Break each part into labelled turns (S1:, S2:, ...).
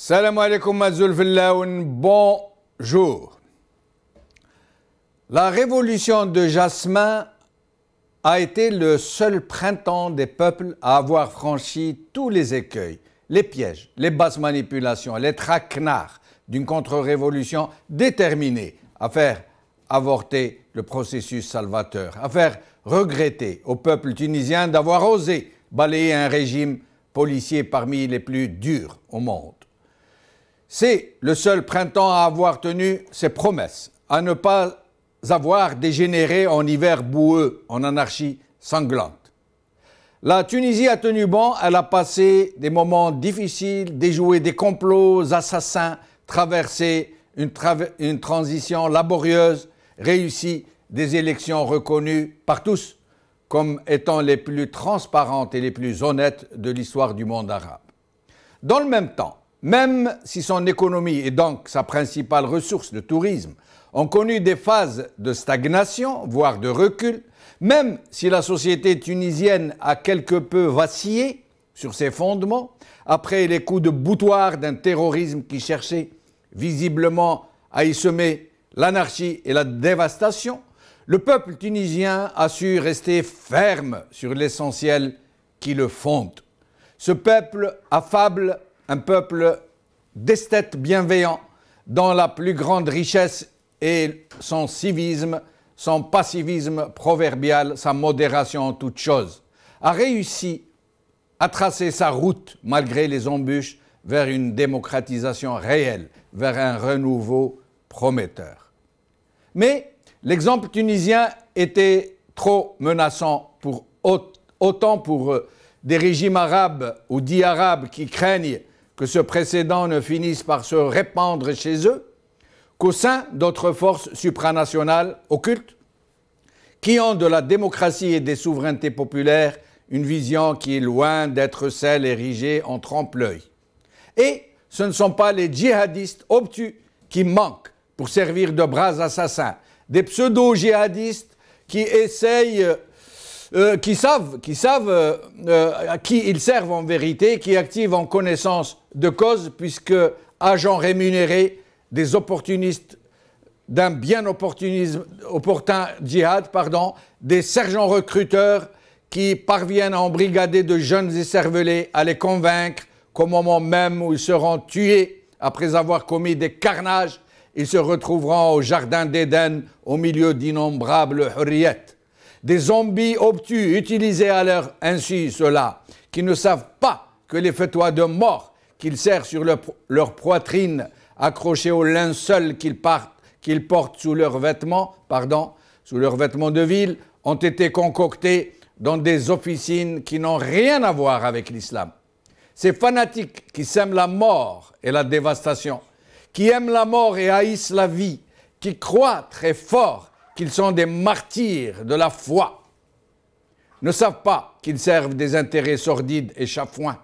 S1: Salam alaikum Mazoul Fillaoun, bonjour. La révolution de Jasmin a été le seul printemps des peuples à avoir franchi tous les écueils, les pièges, les basses manipulations, les traquenards d'une contre-révolution déterminée à faire avorter le processus salvateur, à faire regretter au peuple tunisien d'avoir osé balayer un régime policier parmi les plus durs au monde. C'est le seul printemps à avoir tenu ses promesses, à ne pas avoir dégénéré en hiver boueux, en anarchie sanglante. La Tunisie a tenu bon, elle a passé des moments difficiles, déjoué des complots assassins, traversé une transition laborieuse, réussi des élections reconnues par tous comme étant les plus transparentes et les plus honnêtes de l'histoire du monde arabe. Dans le même temps, même si son économie et donc sa principale ressource, le tourisme, ont connu des phases de stagnation, voire de recul, même si la société tunisienne a quelque peu vacillé sur ses fondements, après les coups de boutoir d'un terrorisme qui cherchait visiblement à y semer l'anarchie et la dévastation, le peuple tunisien a su rester ferme sur l'essentiel qui le fonde. Ce peuple affable, un peuple d'esthètes bienveillants, dont la plus grande richesse est son civisme, son pacivisme proverbial, sa modération en toutes choses, a réussi à tracer sa route, malgré les embûches, vers une démocratisation réelle, vers un renouveau prometteur. Mais l'exemple tunisien était trop menaçant autant pour des régimes arabes ou dits arabes qui craignent que ce précédent ne finisse par se répandre chez eux, qu'au sein d'autres forces supranationales occultes qui ont de la démocratie et des souverainetés populaires une vision qui est loin d'être celle érigée en trompe-l'œil. Et ce ne sont pas les djihadistes obtus qui manquent pour servir de bras assassins, des pseudo-djihadistes qui essayent, qui savent à qui ils servent en vérité, qui activent en connaissance de cause, puisque agents rémunérés des opportunistes d'un bien opportun djihad, des sergents recruteurs qui parviennent à embrigader de jeunes écervelés, à les convaincre qu'au moment même où ils seront tués, après avoir commis des carnages, ils se retrouveront au jardin d'Éden au milieu d'innombrables hurriyettes. Des zombies obtus utilisés à leur insu, ceux-là, qui ne savent pas que les feuilles de mort qu'ils serrent sur leur poitrine, accrochés au linceul qu'ils portent sous leurs vêtements de ville, ont été concoctés dans des officines qui n'ont rien à voir avec l'islam. Ces fanatiques qui sèment la mort et la dévastation, qui aiment la mort et haïssent la vie, qui croient très fort qu'ils sont des martyrs de la foi, ne savent pas qu'ils servent des intérêts sordides et chafouins.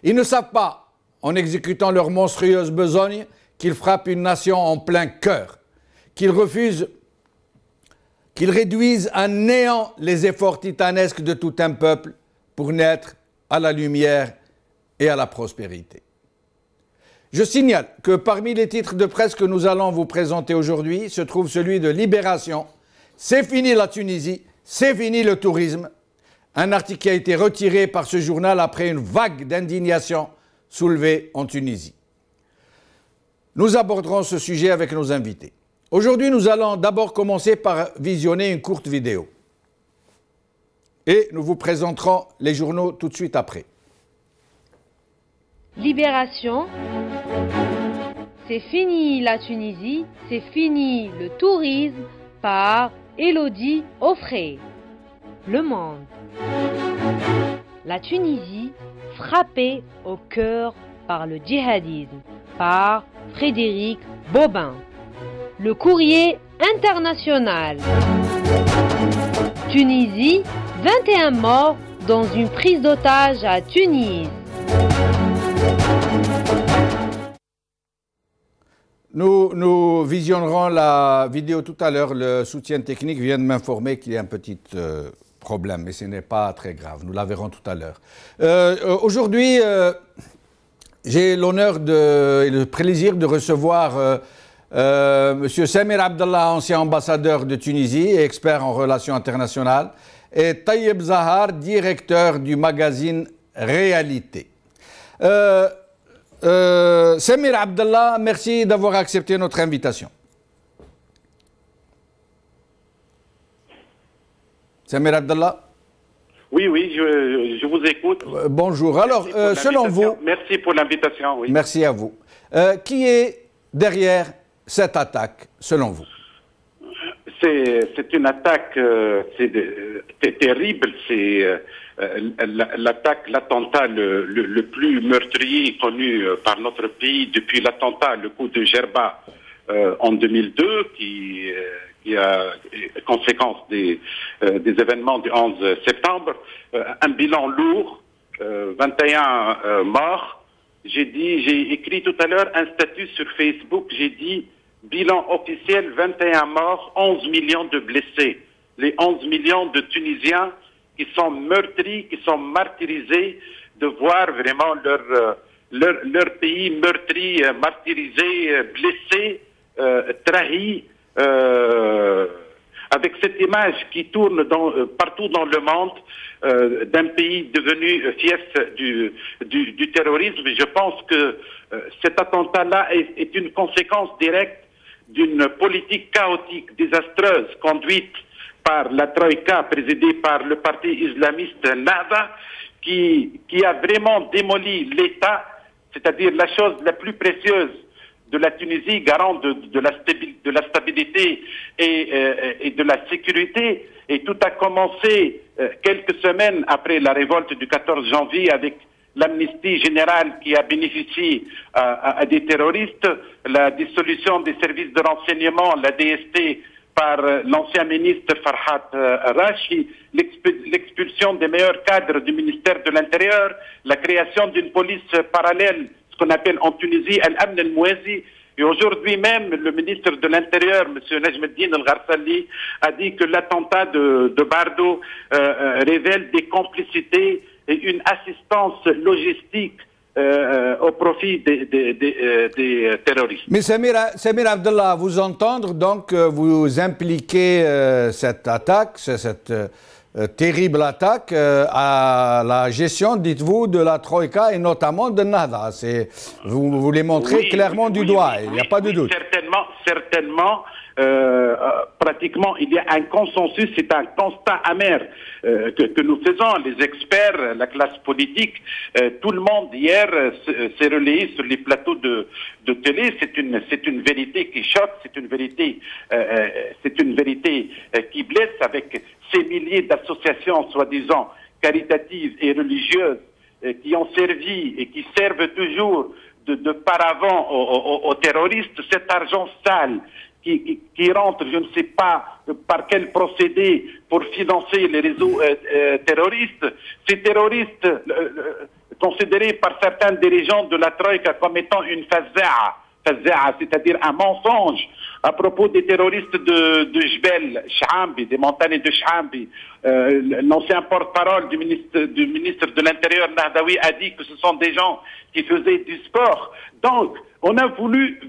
S1: Ils ne savent pas, en exécutant leur monstrueuse besogne, qu'ils frappent une nation en plein cœur, qu'ils réduisent à néant les efforts titanesques de tout un peuple pour naître à la lumière et à la prospérité. Je signale que parmi les titres de presse que nous allons vous présenter aujourd'hui se trouve celui de Libération. C'est fini la Tunisie, c'est fini le tourisme. Un article qui a été retiré par ce journal après une vague d'indignation soulevée en Tunisie. Nous aborderons ce sujet avec nos invités. Aujourd'hui, nous allons d'abord commencer par visionner une courte vidéo. Et nous vous présenterons les journaux tout de suite après.
S2: Libération. C'est fini la Tunisie, c'est fini le tourisme par Élodie Offray. Le Monde. La Tunisie frappée au cœur par le djihadisme par Frédéric Bobin. Le Courrier international. Tunisie, 21 morts dans une prise d'otage à Tunis.
S1: Nous visionnerons la vidéo tout à l'heure. Le soutien technique vient de m'informer qu'il y a un petit problème, mais ce n'est pas très grave. Nous la verrons tout à l'heure. Aujourd'hui, J'ai l'honneur et le plaisir de recevoir M. Samir Abdallah, ancien ambassadeur de Tunisie et expert en relations internationales, et Taïeb Zahar, directeur du magazine Réalité. Samir Abdallah, merci d'avoir accepté notre invitation. Samir Abdallah?
S3: Oui, je vous écoute.
S1: Bonjour. Alors, selon vous...
S3: Merci pour l'invitation. Oui.
S1: Merci à vous. Qui est derrière cette attaque, selon vous?
S3: C'est une attaque c'est terrible. C'est l'attaque, l'attentat le plus meurtrier connu par notre pays depuis l'attentat, le coup de Gerba en 2002, qui a conséquence des événements du 11 septembre, un bilan lourd, 21 morts. J'ai écrit tout à l'heure un statut sur Facebook, j'ai dit bilan officiel 21 morts, 11 millions de blessés. Les 11 millions de Tunisiens qui sont meurtris, qui sont martyrisés, de voir vraiment leur pays meurtri, martyrisé, blessé, trahi. Avec cette image qui tourne partout dans le monde d'un pays devenu fief du terrorisme, je pense que cet attentat-là est une conséquence directe d'une politique chaotique, désastreuse, conduite par la Troïka, présidée par le parti islamiste Nahda, qui a vraiment démoli l'État, c'est-à-dire la chose la plus précieuse de la Tunisie, garant de la stabilité et de la sécurité. Et tout a commencé quelques semaines après la révolte du 14 janvier avec l'amnistie générale qui a bénéficié à des terroristes, la dissolution des services de renseignement, la DST, par l'ancien ministre Farhat Rachi, l'expulsion des meilleurs cadres du ministère de l'Intérieur, la création d'une police parallèle, ce qu'on appelle en Tunisie Al-Amn al-Mouazi. Et aujourd'hui même, le ministre de l'Intérieur, M. Najmeddine Al-Gharsali, a dit que l'attentat de Bardo révèle des complicités et une assistance logistique au profit des terroristes.
S1: Mais Samir Abdallah, vous entendre, donc vous impliquez cette attaque, cette terrible attaque à la gestion, dites-vous, de la Troïka et notamment de Nahda. Vous les montrez clairement du doigt, il n'y a pas de doute.
S3: Certainement. Pratiquement, il y a un consensus, c'est un constat amer que nous faisons, les experts, la classe politique, tout le monde hier s'est relayé sur les plateaux de télé. C'est une vérité qui choque, c'est une vérité qui blesse, avec ces milliers d'associations soi-disant caritatives et religieuses qui ont servi et qui servent toujours de paravent aux terroristes. Cet argent sale qui rentre, je ne sais pas par quel procédé, pour financer les réseaux terroristes. Ces terroristes, considérés par certains dirigeants de la Troïka comme étant une faza'a, c'est-à-dire un mensonge, à propos des terroristes de Jbel, Shahambi, des montagnes de Shahambi. L'ancien porte-parole du ministre de l'Intérieur, Nahdaoui, a dit que ce sont des gens qui faisaient du sport. Donc, on a voulu...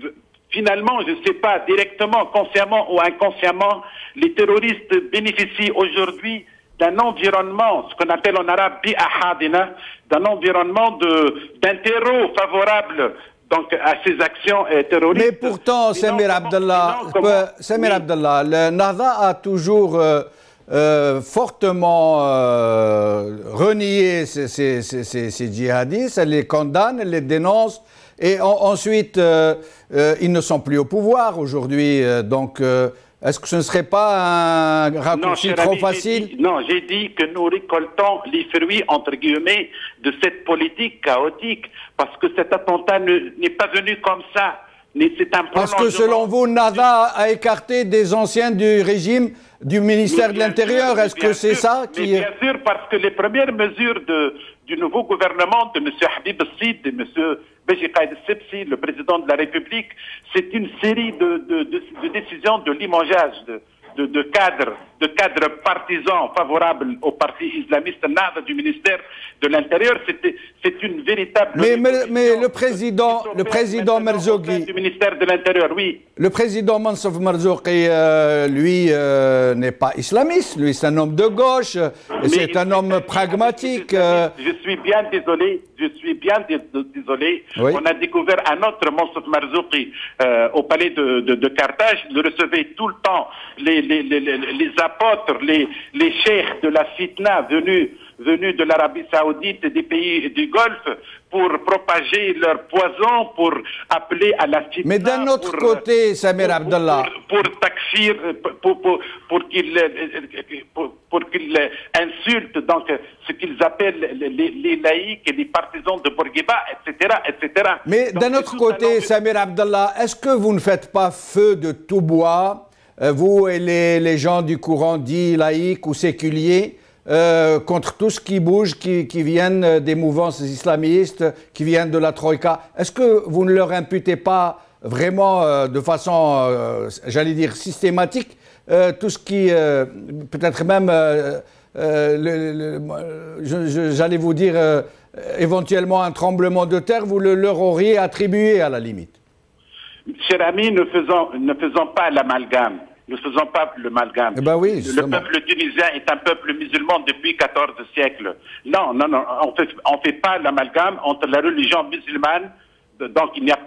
S3: Finalement, je ne sais pas, directement, consciemment ou inconsciemment, les terroristes bénéficient aujourd'hui d'un environnement, ce qu'on appelle en arabe bi'ahadina, d'un environnement d'un terreau favorable donc à ces actions terroristes.
S1: Mais pourtant, Samir Abdallah, le Nahda a toujours fortement renié ces djihadistes, elle les condamne, elle les dénonce. Et ensuite, ils ne sont plus au pouvoir aujourd'hui. Donc, est-ce que ce ne serait pas un raccourci trop facile?
S3: J'ai dit que nous récoltons les fruits, entre guillemets, de cette politique chaotique, parce que cet attentat n'est pas venu comme ça.
S1: Parce que selon vous, Nahda a écarté des anciens du régime du ministère de l'Intérieur. Est-ce que c'est ça qui...
S3: Bien sûr, parce que les premières mesures du nouveau gouvernement de M. Habib Sid, de M. Beji Qaïd Sebsi, le président de la République, c'est une série de décisions de limogeage de cadres de cadres partisans favorables au parti islamiste Nahda du ministère de l'Intérieur. C'est une véritable...
S1: Mais le président Merzouki...
S3: Du ministère de l'Intérieur, oui.
S1: Le président Mansour Merzouki, lui, n'est pas islamiste. Lui, c'est un homme de gauche. C'est un homme pragmatique.
S3: Je suis bien désolé. Oui. On a découvert un autre Mansour Merzouki au palais de Carthage. Il recevait tout le temps les apôtres, les cheikhs de la fitna venus de l'Arabie Saoudite et des pays du Golfe pour propager leur poison, pour appeler à la fitna.
S1: Mais d'un autre côté, Samir Abdallah...
S3: Pour taxir, pour qu'ils insultent donc ce qu'ils appellent les laïcs et les partisans de Bourguiba, etc., etc.
S1: Mais d'un autre côté, Samir Abdallah, est-ce que vous ne faites pas feu de tout bois, vous et les gens du courant dit laïque ou séculier, contre tout ce qui bouge, qui viennent des mouvances islamistes, qui viennent de la Troïka? Est-ce que vous ne leur imputez pas vraiment de façon, j'allais dire, systématique, tout ce qui, peut-être même, j'allais vous dire, éventuellement un tremblement de terre, vous leur auriez attribué à la limite?
S3: Cher ami, ne faisons pas l'amalgame. Ne faisons pas l'amalgame.
S1: Ben oui,
S3: le peuple tunisien est un peuple musulman depuis 14 siècles. Non, on fait pas l'amalgame entre la religion musulmane. Donc il n'y a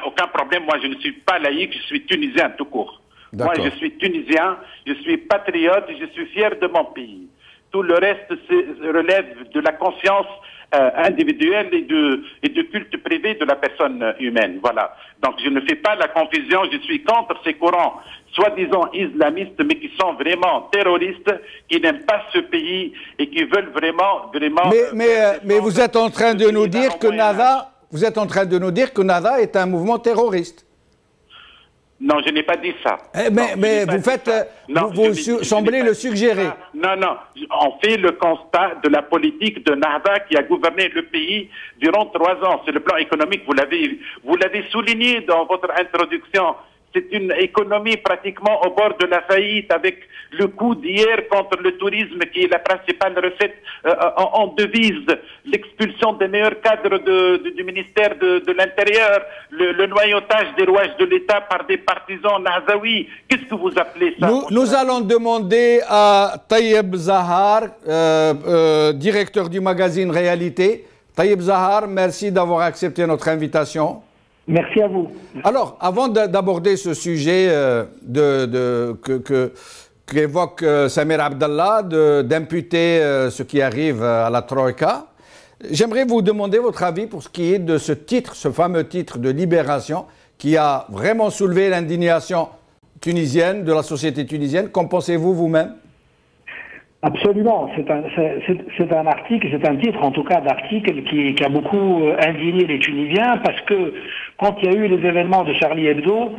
S3: aucun problème. Moi, je ne suis pas laïque, je suis tunisien tout court. Moi, je suis tunisien, je suis patriote, je suis fier de mon pays. Tout le reste relève de la conscience individuelle et du culte privé de la personne humaine. Voilà. Donc je ne fais pas la confusion, je suis contre ces courants soi-disant islamistes, mais qui sont vraiment terroristes, qui n'aiment pas ce pays et qui veulent vraiment...
S1: Mais vous êtes en train de nous dire que Nahda... Vous êtes en train de nous dire que Nahda est un mouvement terroriste.
S3: Non, je n'ai pas dit ça.
S1: Mais vous faites, vous semblez le suggérer.
S3: Non, on fait le constat de la politique de Nahda qui a gouverné le pays durant 3 ans. C'est le plan économique, vous l'avez souligné dans votre introduction. C'est une économie pratiquement au bord de la faillite, avec le coup d'hier contre le tourisme qui est la principale recette en devise, l'expulsion des meilleurs cadres du ministère de l'Intérieur, le noyautage des rouages de l'État par des partisans nahzaouis. Qu'est-ce que vous appelez ça?
S1: Nous allons demander à Taïeb Zahar, directeur du magazine Réalité. Taïeb Zahar, merci d'avoir accepté notre invitation.
S4: Merci à vous.
S1: Alors, avant d'aborder ce sujet qu'évoque Samir Abdallah, d'imputer ce qui arrive à la Troïka, j'aimerais vous demander votre avis pour ce qui est de ce titre, ce fameux titre de Libération, qui a vraiment soulevé l'indignation tunisienne, de la société tunisienne. Qu'en pensez-vous vous-même?
S4: Absolument, c'est un article, c'est un titre en tout cas d'article qui a beaucoup indigné les Tunisiens, parce que quand il y a eu les événements de Charlie Hebdo,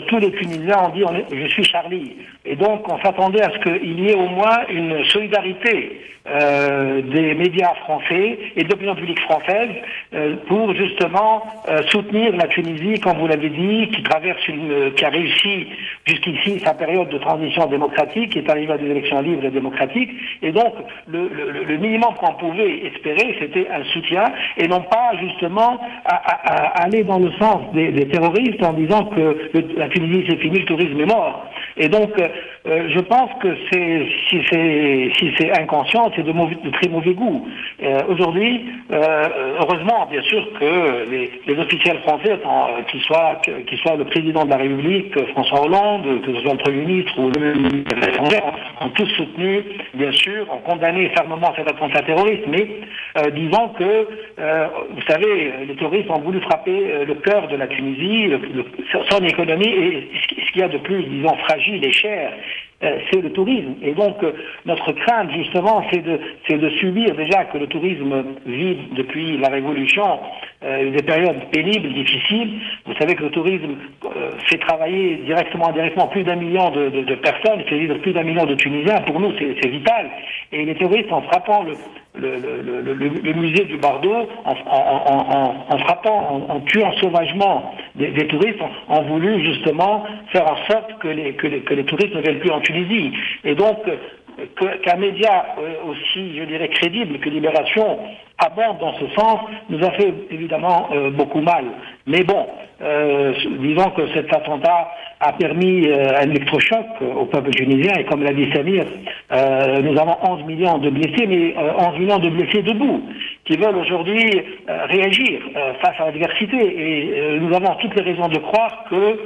S4: tous les Tunisiens ont dit je suis Charlie, et donc on s'attendait à ce qu'il y ait au moins une solidarité des médias français et de l'opinion publique française pour justement soutenir la Tunisie, comme vous l'avez dit, qui a réussi jusqu'ici sa période de transition démocratique, qui est arrivée à des élections libres et démocratiques. Et donc, le minimum qu'on pouvait espérer, c'était un soutien, et non pas justement à aller dans le sens des terroristes en disant que la Tunisie c'est fini, le tourisme est mort. Et donc, je pense que si c'est inconscient, c'est de très mauvais goût. Aujourd'hui, heureusement, bien sûr, que les officiels français, qu'ils soient le président de la République, François Hollande, que ce soit le Premier ministre ou le ministre des étrangers, ont tous soutenu, bien sûr, ont condamné fermement cet attentat terroriste, mais disons que, vous savez, les terroristes ont voulu frapper le cœur de la Tunisie, son économie, et ce qu'il y a de plus, disons, fragile et cher, c'est le tourisme. Et donc, notre crainte, justement, c'est de subir déjà que le tourisme vit depuis la Révolution des périodes pénibles, difficiles. Vous savez que le tourisme fait travailler directement, indirectement plus d'1 million de personnes, fait vivre plus d'1 million de Tunisiens. Pour nous, c'est vital. Et les terroristes, en frappant le musée du Bardo, en tuant sauvagement des touristes ont voulu justement faire en sorte que les touristes ne viennent plus en Tunisie. Et donc, qu'un média aussi, je dirais, crédible que Libération aborde dans ce sens, nous a fait évidemment beaucoup mal. Mais bon, disons que cet attentat a permis un électrochoc au peuple tunisien, et comme l'a dit Samir, nous avons 11 millions de blessés, mais 11 millions de blessés debout, qui veulent aujourd'hui réagir face à l'adversité. Et nous avons toutes les raisons de croire que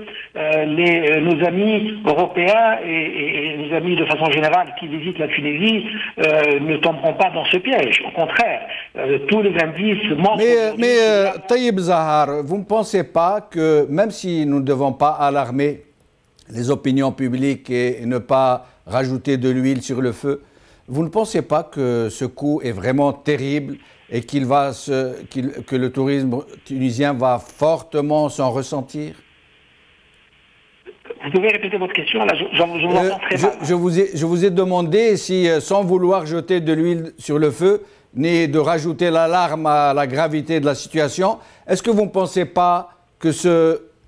S4: nos amis européens et nos amis de façon générale qui visitent la Tunisie ne tomberont pas dans ce piège. Au contraire, tous les indices montrent...
S1: Mais Taïb Zahar, vous ne pensez pas que, même si nous ne devons pas alarmer les opinions publiques et ne pas rajouter de l'huile sur le feu, vous ne pensez pas que ce coup est vraiment terrible et que le tourisme tunisien va fortement s'en ressentir?
S4: Vous pouvez répéter votre question, là, je vous entends très mal.
S1: Je vous ai demandé si, sans vouloir jeter de l'huile sur le feu, ni de rajouter l'alarme à la gravité de la situation, est-ce que vous ne pensez pas que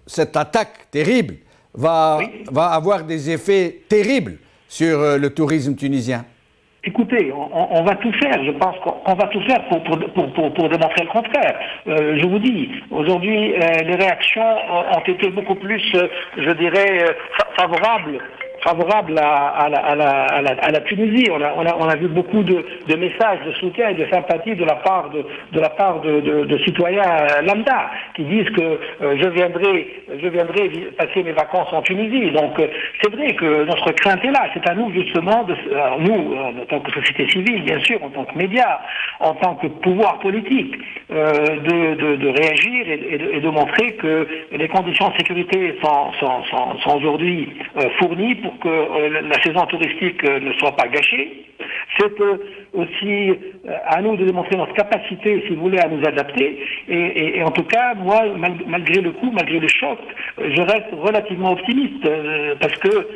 S1: cette attaque terrible va avoir des effets terribles sur le tourisme tunisien?
S4: Écoutez, on va tout faire. Je pense qu'on va tout faire pour démontrer le contraire. Je vous dis, aujourd'hui, les réactions ont été beaucoup plus, je dirais, favorables à la Tunisie. On a vu beaucoup de messages de soutien et de sympathie de la part de citoyens lambda qui disent que je viendrai passer mes vacances en Tunisie. Donc c'est vrai que notre crainte est là. C'est à nous justement, nous en tant que société civile, bien sûr, en tant que médias, en tant que pouvoir politique, de réagir et de montrer que les conditions de sécurité sont aujourd'hui fournies pour que la saison touristique ne soit pas gâchée. C'est aussi à nous de démontrer notre capacité, si vous voulez, à nous adapter. Et en tout cas, moi, malgré le coup, malgré le choc, je reste relativement optimiste parce que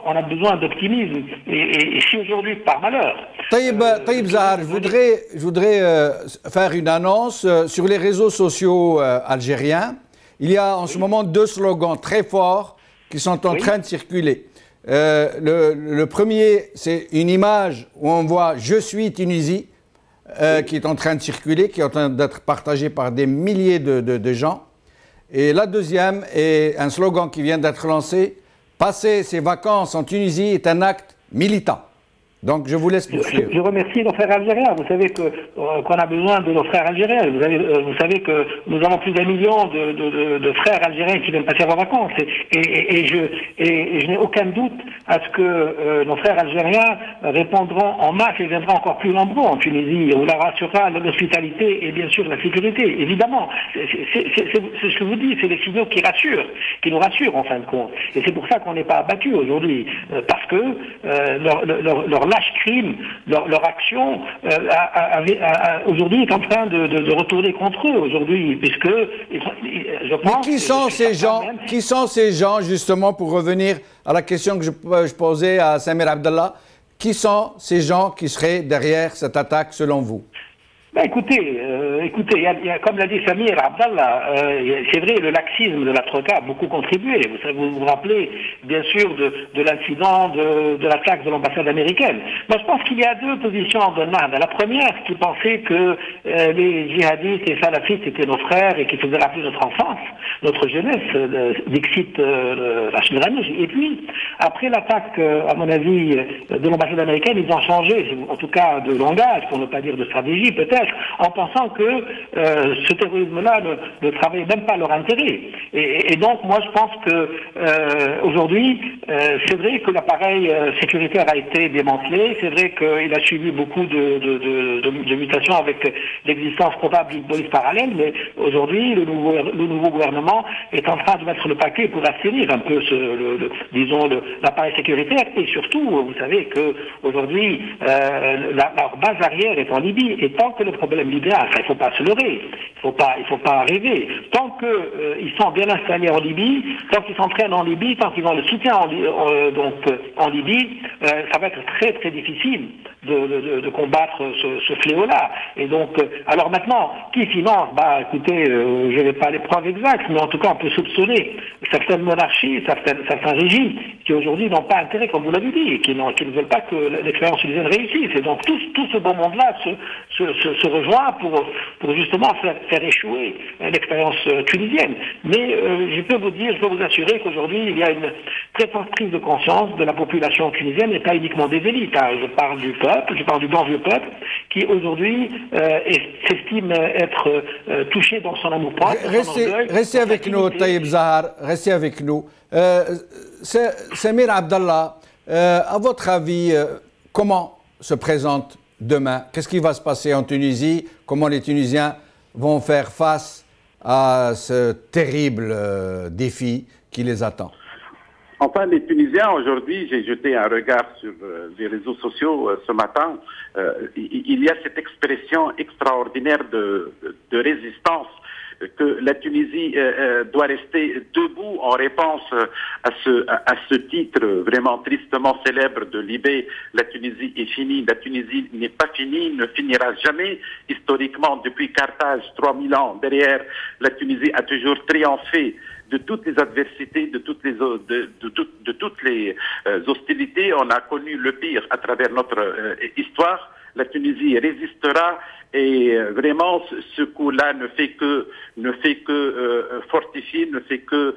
S4: on a besoin d'optimisme. Et si aujourd'hui, par malheur...
S1: Taïb Zahar, je voudrais faire une annonce sur les réseaux sociaux algériens. Il y a en ce moment 2 slogans très forts qui sont en train de circuler. Le premier, c'est une image où on voit « Je suis Tunisie » qui est en train de circuler, qui est en train d'être partagée par des milliers de gens. Et la deuxième est un slogan qui vient d'être lancé « Passer ses vacances en Tunisie est un acte militant ». Donc, je vous laisse poursuivre.
S4: Je remercie nos frères algériens. Vous savez qu'on a besoin de nos frères algériens. Vous savez que nous avons plus d'1 million de frères algériens qui viennent passer leurs vacances. Et je n'ai aucun doute à ce que nos frères algériens répondront en masse et viendront encore plus nombreux en Tunisie. On leur assurera l'hospitalité et bien sûr la sécurité. Évidemment, c'est ce que je vous dis, c'est des signaux qui nous rassurent en fin de compte. Et c'est pour ça qu'on n'est pas abattu aujourd'hui, parce que leur lâche-crime, leur action aujourd'hui est en train de retourner contre eux aujourd'hui, puisque je pense...
S1: Mais qui sont ces gens, justement, pour revenir à la question que je posais à Samir Abdallah, qui sont ces gens qui seraient derrière cette attaque selon vous?
S4: Écoutez, comme l'a dit Samir Abdallah, c'est vrai, le laxisme de la Troïka a beaucoup contribué. Vous vous rappelez, bien sûr, de l'incident de l'attaque de l'ambassade américaine. Moi, je pense qu'il y a 2 positions en Nahda. La première, qui pensait que les djihadistes et salafistes étaient nos frères et qui faisaient rappeler notre enfance, notre jeunesse, Dixit Rachid. Et puis, après l'attaque, à mon avis, de l'ambassade américaine, ils ont changé, en tout cas de langage, pour ne pas dire de stratégie, peut-être, en pensant que ce terrorisme-là ne travaillait même pas à leur intérêt. Et donc, moi, je pense que aujourd'hui, c'est vrai que l'appareil sécuritaire a été démantelé, c'est vrai qu'il a suivi beaucoup de mutations avec l'existence probable d'une police parallèle, mais aujourd'hui, le nouveau gouvernement est en train de mettre le paquet pour assainir un peu l'appareil sécuritaire, et surtout, vous savez que aujourd'hui, leur base arrière est en Libye, et tant que le problème libyen. Il ne faut pas se leurrer, il ne faut pas rêver. Tant qu'ils sont bien installés en Libye, tant qu'ils s'entraînent en Libye, tant qu'ils ont le soutien en Libye, ça va être très très difficile de combattre ce fléau-là. Et donc, alors maintenant, qui finance? Écoutez, je n'ai pas les preuves exactes, mais en tout cas, on peut soupçonner certaines monarchies, certains régimes qui aujourd'hui n'ont pas intérêt, comme vous l'avez dit, qui ne veulent pas que l'expérience tunisienne réussisse. Et donc, tout ce beau monde-là se rejoint pour justement faire échouer l'expérience tunisienne. Mais je peux vous assurer qu'aujourd'hui, il y a une très forte prise de conscience de la population tunisienne et pas uniquement des élites. Je parle du peuple, je parle du bon vieux peuple, qui aujourd'hui s'estime être touché dans son amour-propre.
S1: Restez avec nous, Taïb Zahar, restez avec nous. Samir Abdallah, à votre avis, comment se présente demain? Qu'est-ce qui va se passer en Tunisie? Comment les Tunisiens vont faire face à ce terrible défi qui les attend?
S3: Enfin, les Tunisiens, aujourd'hui, j'ai jeté un regard sur les réseaux sociaux ce matin, il y a cette expression extraordinaire de résistance que la Tunisie doit rester debout en réponse à ce titre vraiment tristement célèbre de Libé. La Tunisie est finie, la Tunisie n'est pas finie, ne finira jamais. Historiquement, depuis Carthage, 3000 ans derrière, la Tunisie a toujours triomphé de toutes les adversités, de toutes les hostilités. On a connu le pire à travers notre histoire. La Tunisie résistera et vraiment ce coup-là ne fait que fortifier, ne fait que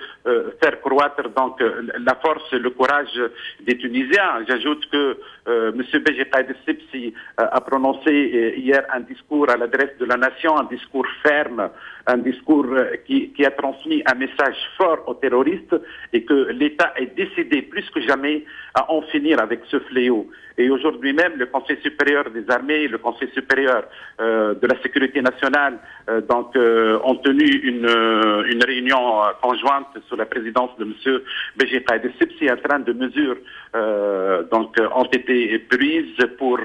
S3: faire croître donc la force, le courage des Tunisiens. J'ajoute que M. Beji Caïd Essebsi a prononcé hier un discours à l'adresse de la nation, un discours ferme, un discours qui a transmis un message fort aux terroristes et que l'État est décidé plus que jamais à en finir avec ce fléau. Et aujourd'hui même, le Conseil supérieur des armées, le Conseil supérieur de la sécurité nationale, ont tenu une réunion conjointe sous la présidence de M. Beji Caïd Essebsi. Un train de mesures ont été prises pour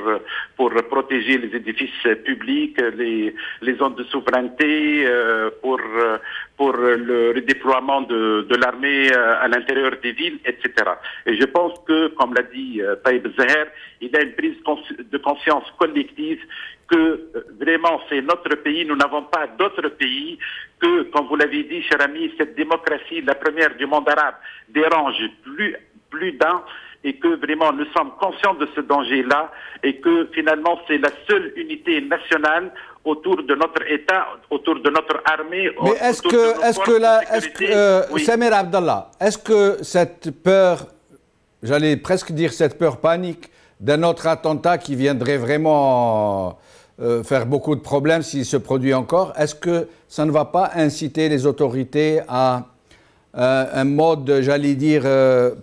S3: protéger les édifices publics, les zones de souveraineté, pour le redéploiement de l'armée à l'intérieur des villes, etc. Et je pense que, comme l'a dit Taïb Zahar, il y a une prise de conscience collective que vraiment c'est notre pays, nous n'avons pas d'autre pays que, comme vous l'avez dit, cher ami, cette démocratie, la première du monde arabe, dérange plus d'un, et que vraiment nous sommes conscients de ce danger-là et que finalement c'est la seule unité nationale autour de notre État, autour de notre armée.
S1: Mais Samir Abdallah, est-ce que cette peur, j'allais presque dire cette peur panique d'un autre attentat qui viendrait vraiment faire beaucoup de problèmes s'il se produit encore, est-ce que ça ne va pas inciter les autorités à un mode, j'allais dire,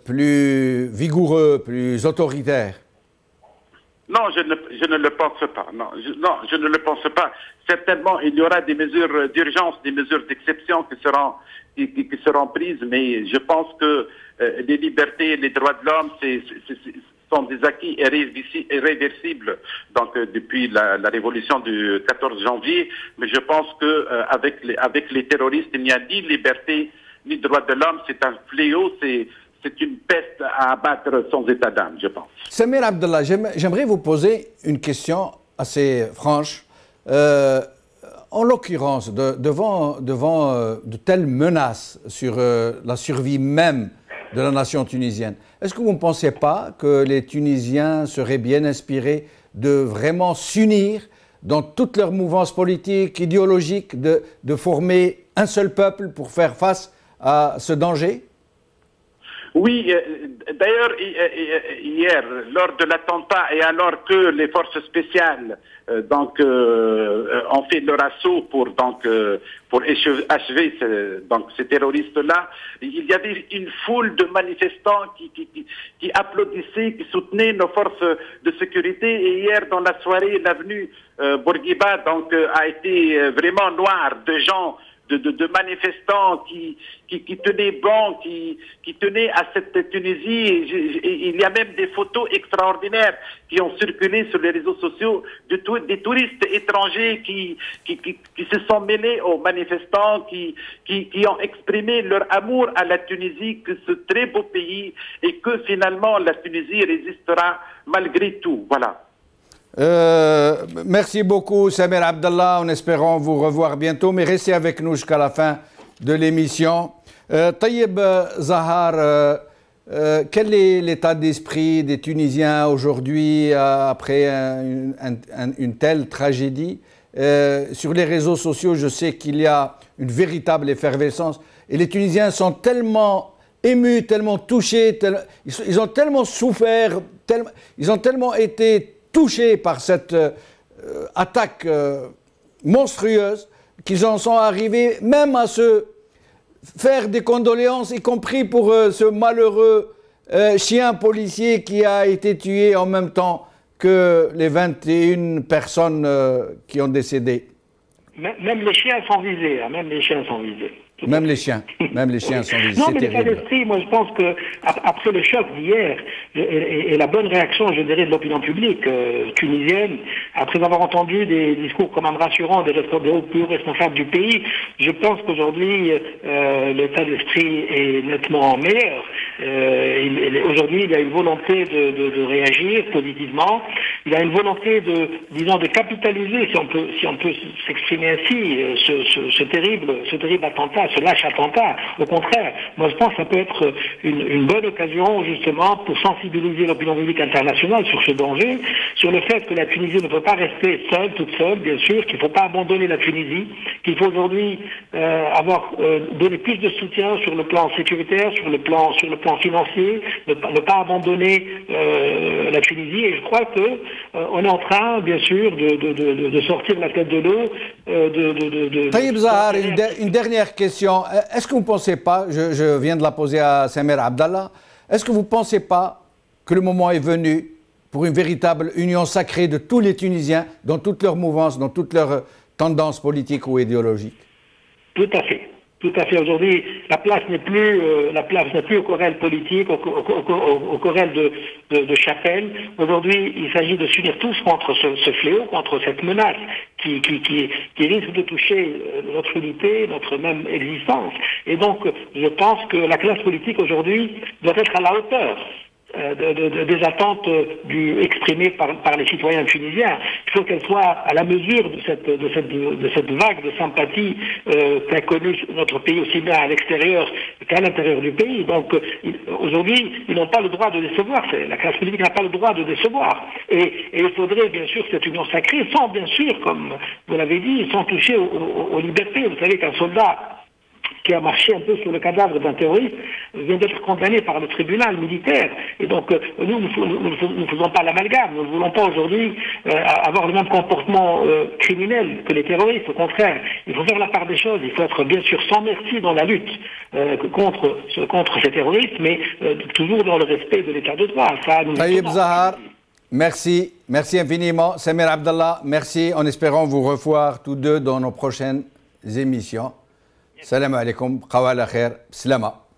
S1: plus vigoureux, plus autoritaire?
S3: Non, je ne le pense pas. Non, je ne le pense pas. Certainement, il y aura des mesures d'urgence, des mesures d'exception qui seront prises, mais je pense que les libertés, les droits de l'homme, sont des acquis irréversibles depuis la révolution du 14 janvier. Mais je pense que avec les terroristes, il n'y a ni liberté ni droits de l'homme. C'est un fléau, c'est une peste à abattre sans état d'âme, je pense.
S1: Samir Abdallah, j'aimerais vous poser une question assez franche. En l'occurrence, devant de telles menaces sur la survie même de la nation tunisienne, est-ce que vous ne pensez pas que les Tunisiens seraient bien inspirés de vraiment s'unir dans toutes leurs mouvances politiques, idéologiques, de former un seul peuple pour faire face à ce danger?
S3: Oui, d'ailleurs, hier, lors de l'attentat et alors que les forces spéciales ont fait leur assaut pour achever ces terroristes-là, il y avait une foule de manifestants qui applaudissaient, qui soutenaient nos forces de sécurité. Et hier, dans la soirée, l'avenue Bourguiba a été vraiment noire de gens de manifestants qui tenaient bon, qui tenaient à cette Tunisie. Il y a même des photos extraordinaires qui ont circulé sur les réseaux sociaux des touristes étrangers qui se sont mêlés aux manifestants, qui ont exprimé leur amour à la Tunisie, que ce très beau pays, et que finalement la Tunisie résistera malgré tout. Voilà.
S1: Merci beaucoup, Samer Abdallah, en espérant vous revoir bientôt, mais restez avec nous jusqu'à la fin de l'émission. Taïeb Zahar, quel est l'état d'esprit des Tunisiens aujourd'hui après une telle tragédie? Sur les réseaux sociaux, je sais qu'il y a une véritable effervescence et les Tunisiens sont tellement émus, tellement touchés, ils ont tellement souffert, ils ont tellement été touchés par cette attaque monstrueuse qu'ils en sont arrivés même à se faire des condoléances, y compris pour ce malheureux chien policier qui a été tué en même temps que les 21 personnes qui ont décédé.
S4: Même les chiens sont visés, hein, même les chiens sont visés.
S1: Même les chiens sont visés.
S4: Non, mais l'état d'esprit, moi je pense que après le choc d'hier et la bonne réaction, je dirais, de l'opinion publique tunisienne, après avoir entendu des discours quand même rassurants des plus hauts responsables du pays, je pense qu'aujourd'hui l'état d'esprit est nettement meilleur. Aujourd'hui, il y a une volonté de réagir positivement. Il y a une volonté de capitaliser, si on peut s'exprimer ainsi, ce terrible attentat, ce lâche attentat. Au contraire, moi je pense que ça peut être une bonne occasion justement pour sensibiliser l'opinion publique internationale sur ce danger, sur le fait que la Tunisie ne peut pas rester seule, toute seule, bien sûr, qu'il ne faut pas abandonner la Tunisie, qu'il faut aujourd'hui donner plus de soutien sur le plan sécuritaire, sur le plan financier, ne pas abandonner la Tunisie. Et je crois que on est en train, bien sûr, de sortir la tête de l'eau.
S1: Taïeb Zahar, une dernière question. Est-ce que vous ne pensez pas, je viens de la poser à Samer Abdallah, est-ce que vous ne pensez pas que le moment est venu pour une véritable union sacrée de tous les Tunisiens, dans toutes leurs mouvances, dans toutes leurs tendances politiques ou idéologiques?
S4: Tout à fait. Tout à fait. Aujourd'hui, la place n'est plus aux querelles politiques, aux querelles de chapelle. Aujourd'hui, il s'agit de s'unir tous contre ce fléau, contre cette menace qui risque de toucher notre unité, notre même existence. Et donc, je pense que la classe politique aujourd'hui doit être à la hauteur des attentes exprimées par les citoyens tunisiens. Il faut qu'elle soit à la mesure de cette vague de sympathie qu'a connue notre pays aussi bien à l'extérieur qu'à l'intérieur du pays. Donc aujourd'hui, ils n'ont pas le droit de décevoir. La classe politique n'a pas le droit de décevoir. Et il faudrait bien sûr cette union sacrée, sans bien sûr, comme vous l'avez dit, sans toucher aux libertés. Vous savez qu'un soldat qui a marché un peu sur le cadavre d'un terroriste vient d'être condamné par le tribunal militaire. Et donc, nous ne faisons pas l'amalgame. Nous ne voulons pas aujourd'hui avoir le même comportement criminel que les terroristes. Au contraire, il faut faire la part des choses. Il faut être bien sûr sans merci dans la lutte contre ces terroristes, mais toujours dans le respect de l'état de droit.
S1: Taïeb Zahar, merci infiniment. Samer Abdallah, merci, en espérant vous revoir tous deux dans nos prochaines émissions. السلام عليكم قوال خير بسلامة.